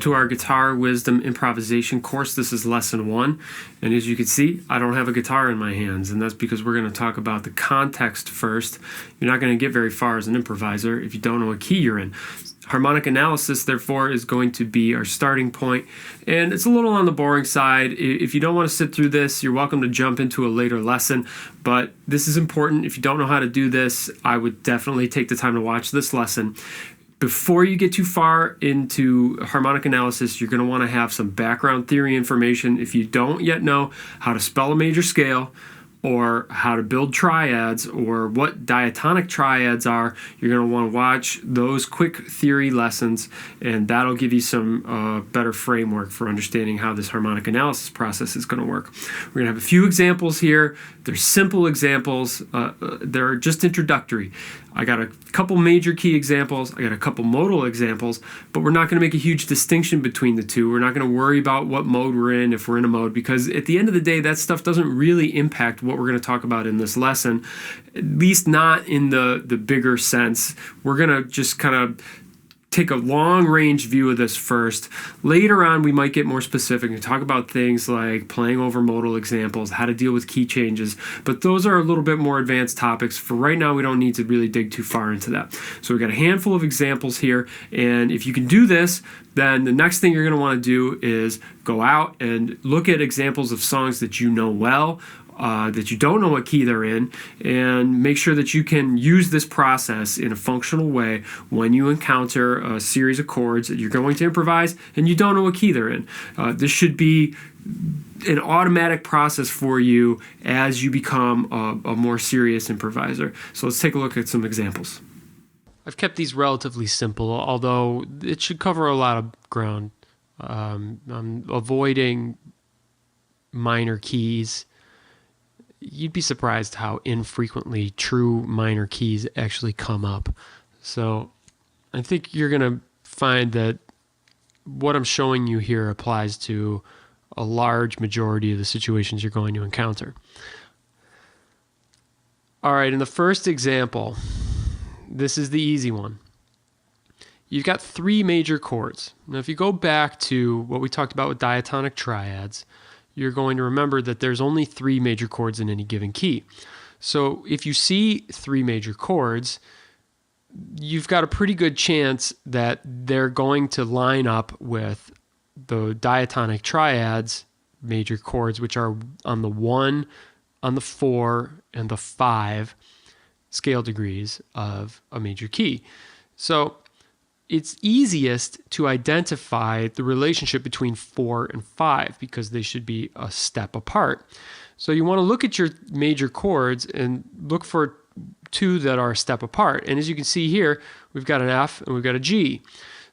to our Guitar Wisdom Improvisation course. This is lesson 1, and as you can see, I don't have a guitar in my hands, and that's because we're going to talk about the context first. You're not going to get very far as an improviser if you don't know what key you're in. Harmonic analysis, therefore, is going to be our starting point, and it's a little on the boring side. If you don't want to sit through this, you're welcome to jump into a later lesson, but this is important. If you don't know how to do this, I would definitely take the time to watch this lesson. Before you get too far into harmonic analysis, you're going to want to have some background theory information. If you don't yet know how to spell a major scale, or how to build triads, or what diatonic triads are, you're going to want to watch those quick theory lessons, and that'll give you some better framework for understanding how this harmonic analysis process is going to work. We're going to have a few examples here. They're simple examples. They're just introductory. I got a couple major key examples, I got a couple modal examples, but we're not going to make a huge distinction between the two. We're not going to worry about what mode we're in if we're in a mode, because at the end of the day, that stuff doesn't really impact what we're going to talk about in this lesson, at least not in the bigger sense. We're going to just kind of take a long-range view of this first. Later on, we might get more specific and talk about things like playing over modal examples, how to deal with key changes, but those are a little bit more advanced topics. For right now, we don't need to really dig too far into that. So we've got a handful of examples here, and if you can do this, then the next thing you're going to want to do is go out and look at examples of songs that you know well, that you don't know what key they're in, and make sure that you can use this process in a functional way when you encounter a series of chords that you're going to improvise and you don't know what key they're in. This should be an automatic process for you as you become a more serious improviser. So let's take a look at some examples. I've kept these relatively simple, although it should cover a lot of ground. I'm avoiding minor keys. You'd be surprised how infrequently true minor keys actually come up. So I think you're going to find that what I'm showing you here applies to a large majority of the situations you're going to encounter. All right, in the first example, this is the easy one. You've got 3 major chords. Now, if you go back to what we talked about with diatonic triads, you're going to remember that there's only 3 major chords in any given key. So if you see 3 major chords, you've got a pretty good chance that they're going to line up with the diatonic triads major chords, which are on the 1, on the 4, and the 5 scale degrees of a major key. So it's easiest to identify the relationship between 4 and 5 because they should be a step apart. So you want to look at your major chords and look for 2 that are a step apart. And as you can see here, we've got an F and we've got a G.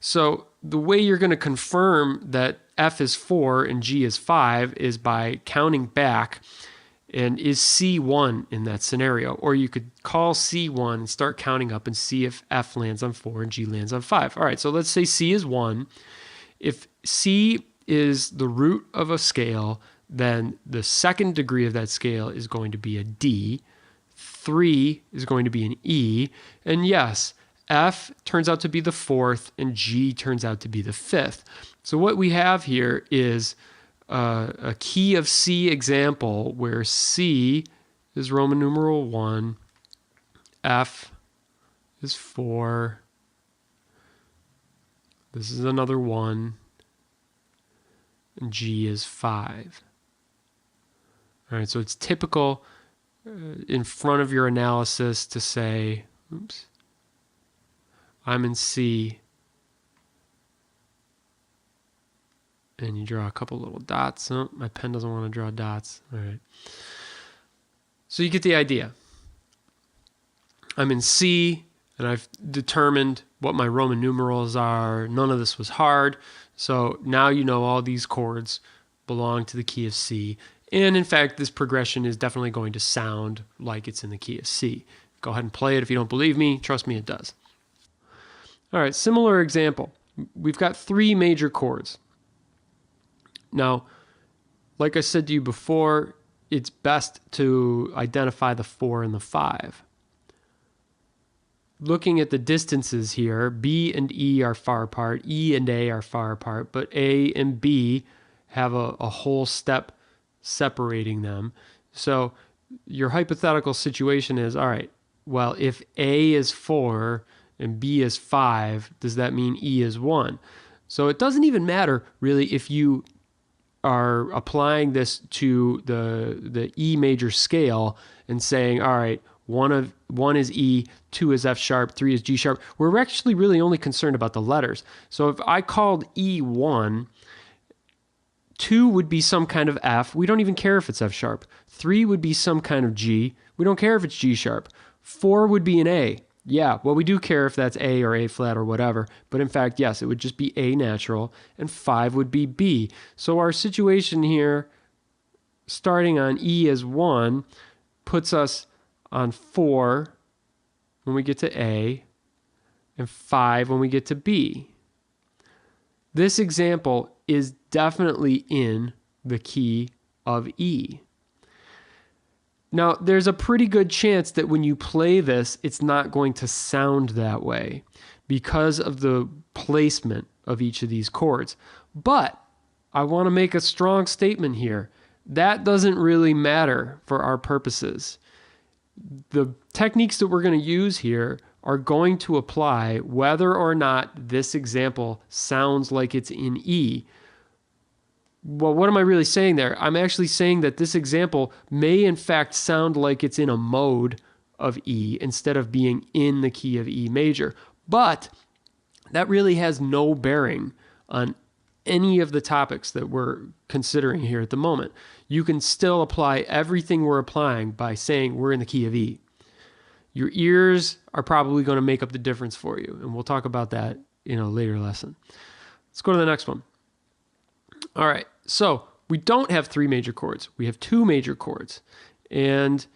So the way you're going to confirm that F is 4 and G is 5 is by counting back. And is C 1 in that scenario? Or you could call C 1 and start counting up and see if F lands on 4 and G lands on 5. All right, so let's say C is 1. If C is the root of a scale, then the second degree of that scale is going to be a D. 3 is going to be an E. And yes, F turns out to be the 4th and G turns out to be the 5th. So what we have here is a key of C example where C is Roman numeral 1, F is 4, this is another 1, and G is 5. All right, so it's typical in front of your analysis to say, oops, I'm in C, and you draw a couple little dots. Oh, my pen doesn't want to draw dots. All right. So you get the idea. I'm in C, and I've determined what my Roman numerals are. None of this was hard. So now you know all these chords belong to the key of C. And in fact, this progression is definitely going to sound like it's in the key of C. Go ahead and play it if you don't believe me. Trust me, it does. All right, similar example. We've got 3 major chords. Now, like I said to you before, it's best to identify the 4 and the 5. looking at the distances here, B and E are far apart, E and A are far apart, but A and B have a whole step separating them. So your hypothetical situation is, all right, well, if A is 4 and B is 5, does that mean E is 1? So it doesn't even matter really if you are applying this to the E major scale and saying, all right, one is E, 2 is F sharp, 3 is G sharp. We're actually really only concerned about the letters. So if I called E 1, 2 would be some kind of F. We don't even care if it's F sharp. 3 would be some kind of G. We don't care if it's G sharp. 4 would be an A. Yeah, well, we do care if that's A or A flat or whatever. But in fact, yes, it would just be A natural, and 5 would be B. So our situation here, starting on E as 1, puts us on 4 when we get to A, and 5 when we get to B. This example is definitely in the key of E. Now, there's a pretty good chance that when you play this, it's not going to sound that way because of the placement of each of these chords. But I want to make a strong statement here. That doesn't really matter for our purposes. The techniques that we're going to use here are going to apply whether or not this example sounds like it's in E. Well, what am I really saying there? I'm actually saying that this example may in fact sound like it's in a mode of E instead of being in the key of E major. But that really has no bearing on any of the topics that we're considering here at the moment. You can still apply everything we're applying by saying we're in the key of E. Your ears are probably going to make up the difference for you, and we'll talk about that in a later lesson. Let's go to the next one. All right, so we don't have 3 major chords. We have 2 major chords, and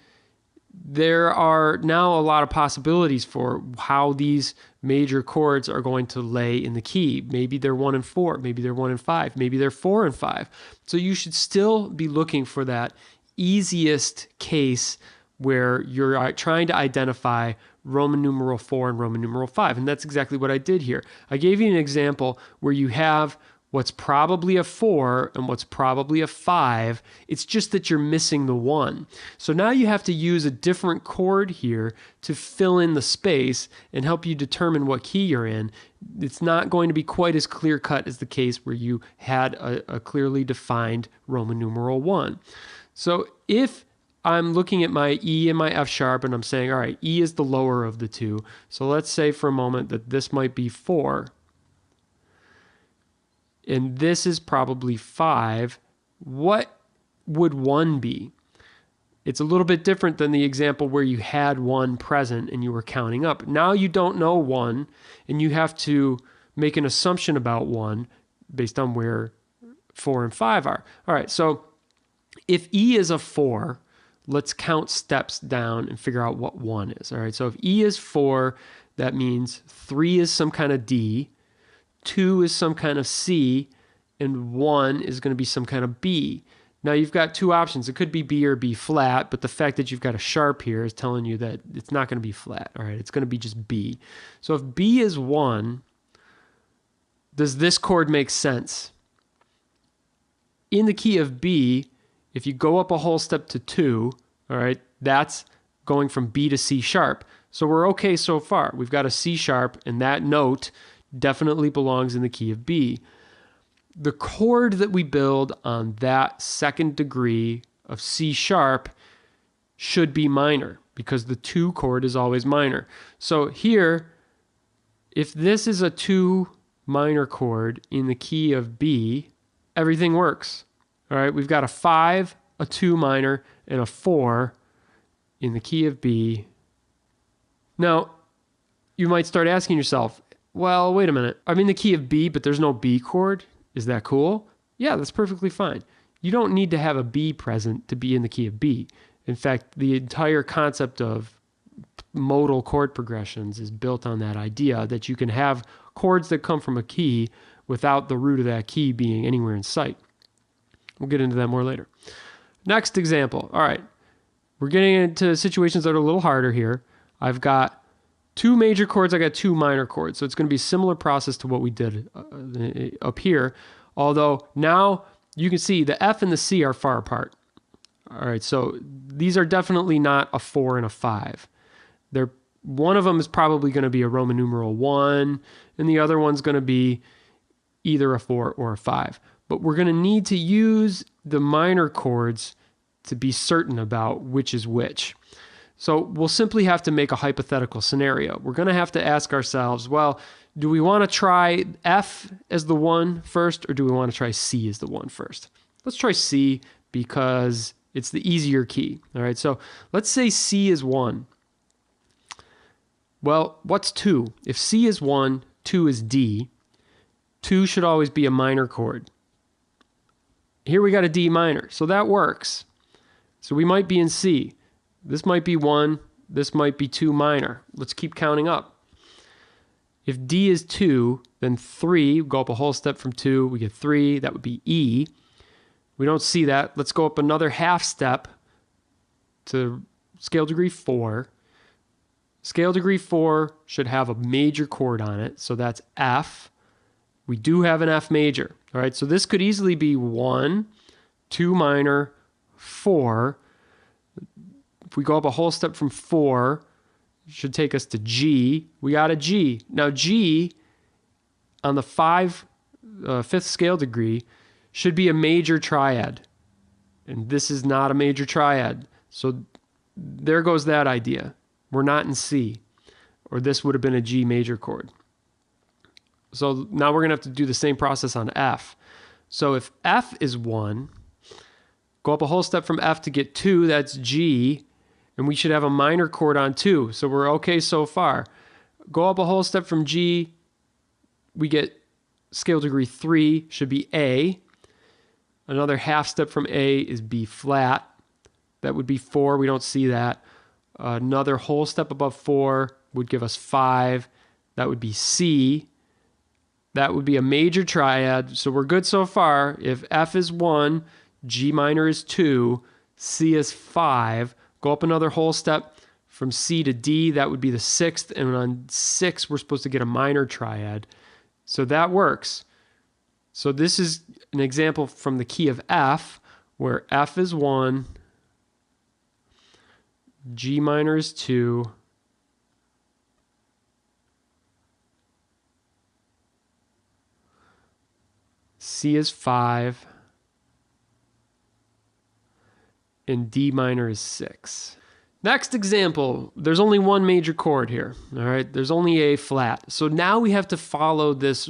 there are now a lot of possibilities for how these major chords are going to lay in the key. Maybe they're 1 and 4, maybe they're 1 and 5, maybe they're 4 and 5. So you should still be looking for that easiest case where you're trying to identify Roman numeral 4 and Roman numeral 5. And that's exactly what I did here. I gave you an example where you have what's probably a 4 and what's probably a 5. It's just that you're missing the 1. So now you have to use a different chord here to fill in the space and help you determine what key you're in. It's not going to be quite as clear-cut as the case where you had a clearly defined Roman numeral 1. So if I'm looking at my E and my F sharp and I'm saying, all right, E is the lower of the two. So let's say for a moment that this might be 4. And this is probably 5. What would 1 be? It's a little bit different than the example where you had 1 present and you were counting up. Now you don't know 1, and you have to make an assumption about 1 based on where 4 and 5 are. All right, so if E is a 4, let's count steps down and figure out what 1 is. All right, so if E is 4, that means 3 is some kind of D, 2 is some kind of C, and 1 is going to be some kind of B. Now you've got 2 options. It could be B or B flat, but the fact that you've got a sharp here is telling you that it's not going to be flat. All right, it's going to be just B. So if B is 1, does this chord make sense? In the key of B, if you go up a whole step to 2, all right, that's going from B to C sharp. So we're okay so far. We've got a C sharp, and that note definitely belongs in the key of B. The chord that we build on that second degree of C sharp should be minor because the 2 chord is always minor. So here, if this is a 2 minor chord in the key of B, everything works. All right, we've got a 5, a 2 minor, and a 4 in the key of B. Now, you might start asking yourself, well, wait a minute. I'm in the key of B, but there's no B chord. Is that cool? Yeah, that's perfectly fine. You don't need to have a B present to be in the key of B. In fact, the entire concept of modal chord progressions is built on that idea that you can have chords that come from a key without the root of that key being anywhere in sight. We'll get into that more later. Next example. All right. We're getting into situations that are a little harder here. I've got two major chords, I got two minor chords. So it's going to be a similar process to what we did up here. Although now you can see the F and the C are far apart. All right, so these are definitely not a 4 and a 5. One of them is probably going to be a Roman numeral 1, and the other one's going to be either a 4 or a 5. But we're going to need to use the minor chords to be certain about which is which. So we'll simply have to make a hypothetical scenario. We're going to have to ask ourselves, well, do we want to try F as the 1 first, or do we want to try C as the 1 first? Let's try C because it's the easier key. All right, so let's say C is 1. Well, what's 2? If C is 1, 2 is D. 2 should always be a minor chord. Here we got a D minor, so that works. So we might be in C. This might be 1, this might be 2 minor. Let's keep counting up. If D is 2, then 3, go up a whole step from 2, we get 3, that would be E. We don't see that. Let's go up another half step to scale degree 4. Scale degree 4 should have a major chord on it, so that's F. We do have an F major. All right, so this could easily be 1, 2 minor, 4. If we go up a whole step from 4, it should take us to G. We got a G. Now G on the fifth scale degree should be a major triad. And this is not a major triad. So there goes that idea. We're not in C. Or this would have been a G major chord. So now we're going to have to do the same process on F. So if F is 1, go up a whole step from F to get 2, that's G. And we should have a minor chord on 2. So we're okay so far. Go up a whole step from G, we get scale degree 3, should be A. Another half step from A is B flat. That would be 4, we don't see that. Another whole step above 4 would give us 5. That would be C. That would be a major triad. So we're good so far. If F is 1, G minor is 2, C is 5. Go up another whole step from C to D, that would be the 6th, and on 6 we're supposed to get a minor triad. So that works. So this is an example from the key of F, where F is 1, G minor is 2, C is 5, and D minor is 6. Next example, there's only one major chord here, all right? There's only A flat. So now we have to follow this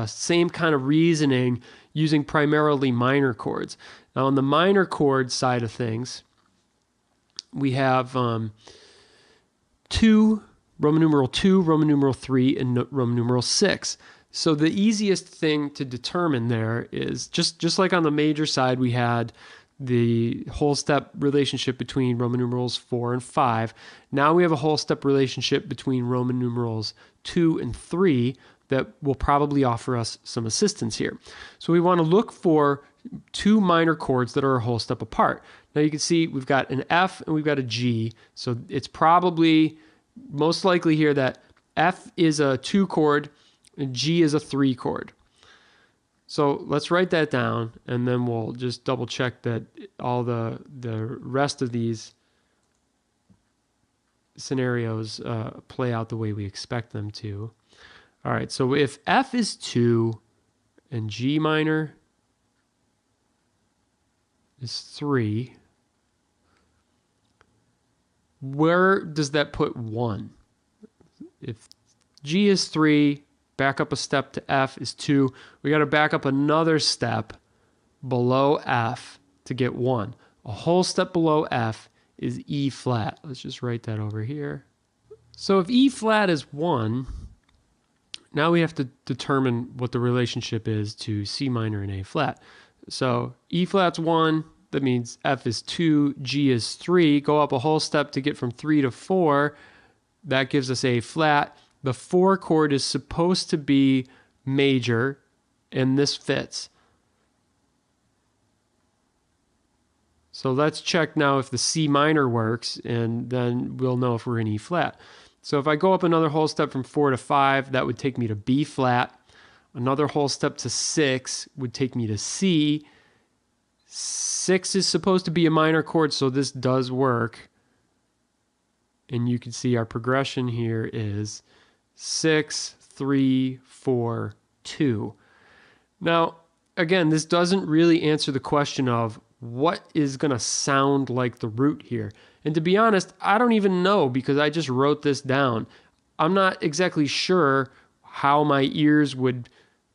same kind of reasoning using primarily minor chords. Now on the minor chord side of things, we have 2, Roman numeral 2, Roman numeral 3, and Roman numeral 6. So the easiest thing to determine there is, just like on the major side, we had the whole step relationship between Roman numerals 4 and 5. Now we have a whole step relationship between Roman numerals 2 and 3 that will probably offer us some assistance here. So we want to look for 2 minor chords that are a whole step apart. Now you can see we've got an F and we've got a G. So it's probably most likely here that F is a 2 chord and G is a 3 chord. So let's write that down, and then we'll just double check that all the rest of these scenarios play out the way we expect them to. All right, so if F is 2 and G minor is 3, where does that put 1? If G is 3, back up a step to F is 2. We got to back up another step below F to get 1. A whole step below F is E flat. Let's just write that over here. So if E flat is 1, now we have to determine what the relationship is to C minor and A flat. So E flat's 1, that means F is 2, G is 3. Go up a whole step to get from 3 to 4. That gives us A flat. The 4 chord is supposed to be major, and this fits. So let's check now if the C minor works, and then we'll know if we're in E flat. So if I go up another whole step from 4 to 5, that would take me to B flat. Another whole step to 6 would take me to C. 6 is supposed to be a minor chord, so this does work. And you can see our progression here is 6, 3, 4, 2. Now, again, this doesn't really answer the question of what is going to sound like the root here. And to be honest, I don't even know because I just wrote this down. I'm not exactly sure how my ears would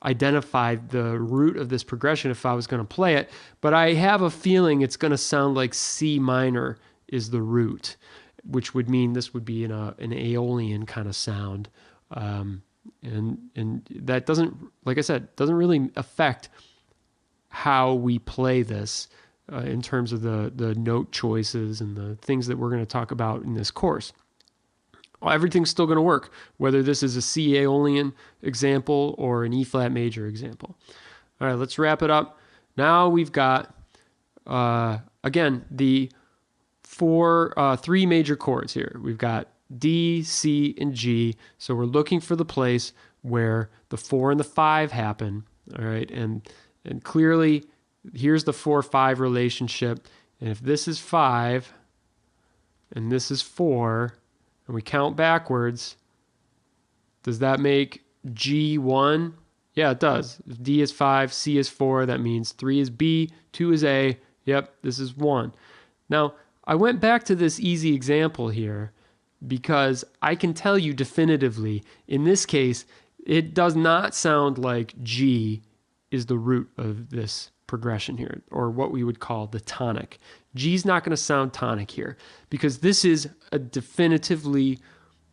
identify the root of this progression if I was going to play it, but I have a feeling it's going to sound like C minor is the root, which would mean this would be an Aeolian kind of sound. And that doesn't, like I said, doesn't really affect how we play this in terms of the note choices and the things that we're going to talk about in this course. Well, everything's still going to work, whether this is a C Aeolian example or an E flat major example. All right, let's wrap it up. Now we've got, again, the three major chords here. We've got D, C, and G. So we're looking for the place where the 4 and the 5 happen. All right, and clearly here's the 4-5 relationship. And if this is 5 and this is 4, and we count backwards, does that make G 1? Yeah, it does. If D is 5, C is 4, that means 3 is B, 2 is A. Yep, this is 1. Now, I went back to this easy example here because I can tell you definitively, in this case, it does not sound like G is the root of this progression here, or what we would call the tonic. G's not going to sound tonic here because this is a definitively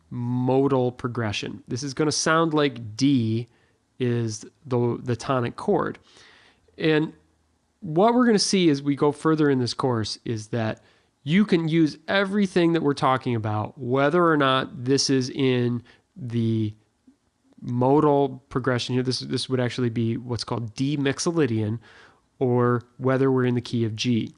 modal progression. This is going to sound like D is the tonic chord. And what we're going to see as we go further in this course is that you can use everything that we're talking about, whether or not this is in the modal progression here. This would actually be what's called D mixolydian, or whether we're in the key of G.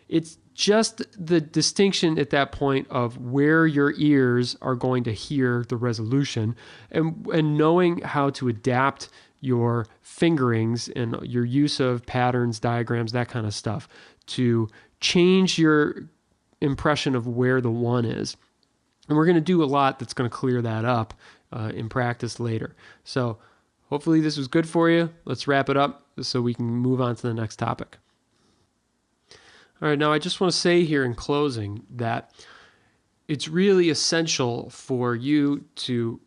It's just the distinction at that point of where your ears are going to hear the resolution, and knowing how to adapt your fingerings and your use of patterns, diagrams, that kind of stuff to change your impression of where the 1 is. And we're going to do a lot that's going to clear that up in practice later. So hopefully this was good for you. Let's wrap it up so we can move on to the next topic. All right, now I just want to say here in closing that it's really essential for you to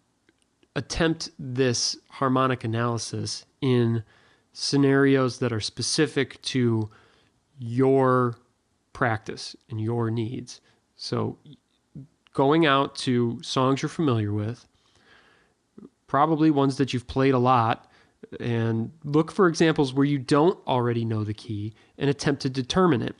attempt this harmonic analysis in scenarios that are specific to your practice and your needs. So going out to songs you're familiar with, probably ones that you've played a lot, and look for examples where you don't already know the key and attempt to determine it.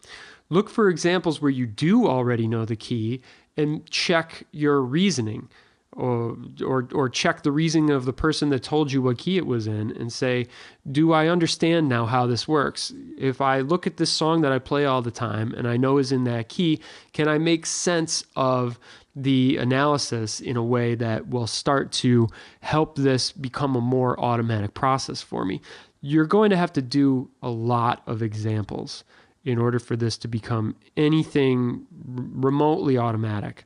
Look for examples where you do already know the key and check your reasoning, or check the reasoning of the person that told you what key it was in and say, do I understand now how this works? If I look at this song that I play all the time and I know is in that key, can I make sense of the analysis in a way that will start to help this become a more automatic process for me? You're going to have to do a lot of examples in order for this to become anything remotely automatic.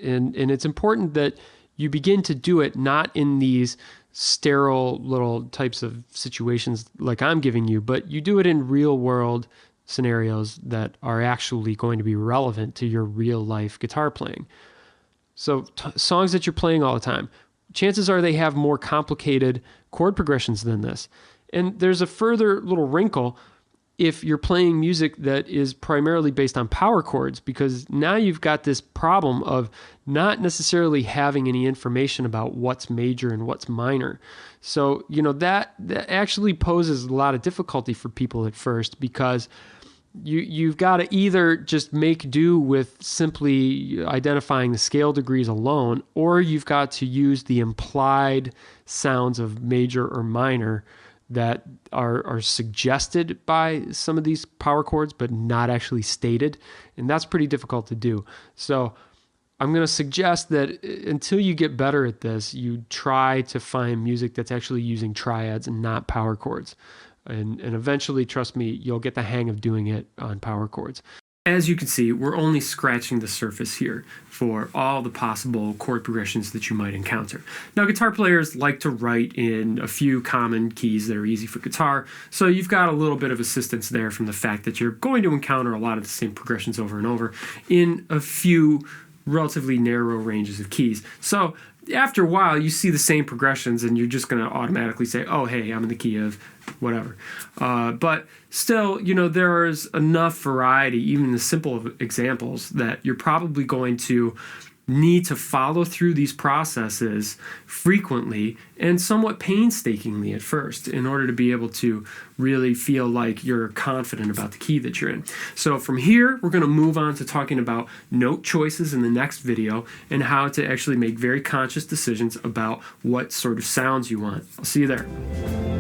And it's important that you begin to do it not in these sterile little types of situations like I'm giving you, but you do it in real world scenarios that are actually going to be relevant to your real life guitar playing. So songs that you're playing all the time, chances are they have more complicated chord progressions than this. And there's a further little wrinkle if you're playing music that is primarily based on power chords, because now you've got this problem of not necessarily having any information about what's major and what's minor. So, that actually poses a lot of difficulty for people at first, because you've got to either just make do with simply identifying the scale degrees alone, or you've got to use the implied sounds of major or minor that are suggested by some of these power chords, but not actually stated. And that's pretty difficult to do. So I'm going to suggest that until you get better at this, you try to find music that's actually using triads and not power chords. And eventually, trust me, you'll get the hang of doing it on power chords. As you can see, we're only scratching the surface here for all the possible chord progressions that you might encounter. Now, guitar players like to write in a few common keys that are easy for guitar, so you've got a little bit of assistance there from the fact that you're going to encounter a lot of the same progressions over and over in a few relatively narrow ranges of keys. So after a while, you see the same progressions and you're just going to automatically say, oh, hey, I'm in the key of whatever. But still, you know, there's enough variety, even the simple examples, that you're probably going to need to follow through these processes frequently and somewhat painstakingly at first in order to be able to really feel like you're confident about the key that you're in. So from here, we're going to move on to talking about note choices in the next video and how to actually make very conscious decisions about what sort of sounds you want. I'll see you there.